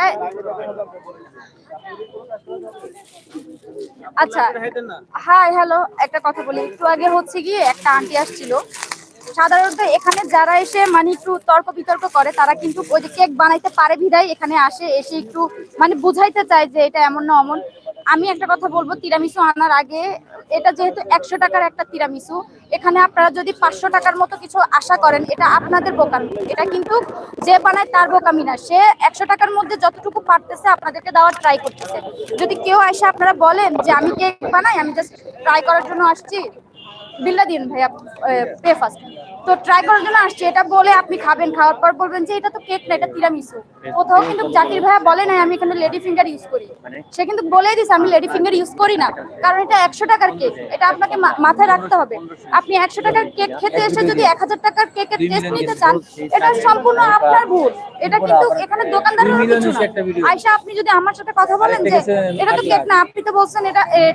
এই, আচ্ছা, hi hello, একটা কথা বলি। একটু আগে হচ্ছে গিয়ে একটা আন্টি আসছিল। সাধারণত এখানে যারা এসে মানে একটু তর্ক বিতর্ক করে তারা কিন্তু ওই যে কেক বানাইতে পারে বিধায় এখানে আসে, এসে একটু মানে বুঝাইতে চায় যে এটা এমন না অমন। আমি একটা কথা বলবো, তিরামিসু আনার আগে এটা যেহেতু 100 টাকার একটা তিরামিসু, এখানে আপনারা যদি 500 টাকার মতো কিছু আশা করেন এটা আপনাদের বোকামি। এটা কিন্তু যে বানায় তার বোকামি না, সে 100 টাকার মধ্যে যতটুকু পারতেছে আপনাদেরকে দেওয়ার ট্রাই করতেছে। যদি কেউ এসে আপনারা বলেন যে আমি কেক বানাই, আমি জাস্ট ট্রাই করার জন্য আসছি, বিল্লা দিন ভাইয়া, পে ফার্স্ট, তো ট্রাই করার জন্য আসছে এটা বলে আপনি খাবেন, খাওয়ার পর বলবেন যে এটা তো কেক না, এটা তিরামিসু। কোথাও কিন্তু জাকির ভাইয়া বলে নাই আমি এখানে লেডি ফিঙ্গার ইউজ করি। সে কিন্তু বলেই দিছে আমি লেডি ফিঙ্গার ইউজ করি না, কারণ এটা 100 টাকার কেক। এটা আপনাকে মাথায় রাখতে হবে। আপনি 100 টাকার কেক খেতে এসে যদি 1000 টাকার কেকের টেস্ট নিতে চান, এটা সম্পূর্ণ আপনার ভুল। এটা কিন্তু এখানে দোকানদারের কিছু না। আয়শা, আপনি যদি আমার সাথে কথা বলেন যে এটা তো কেক না, আপনি তো বলছেন এটা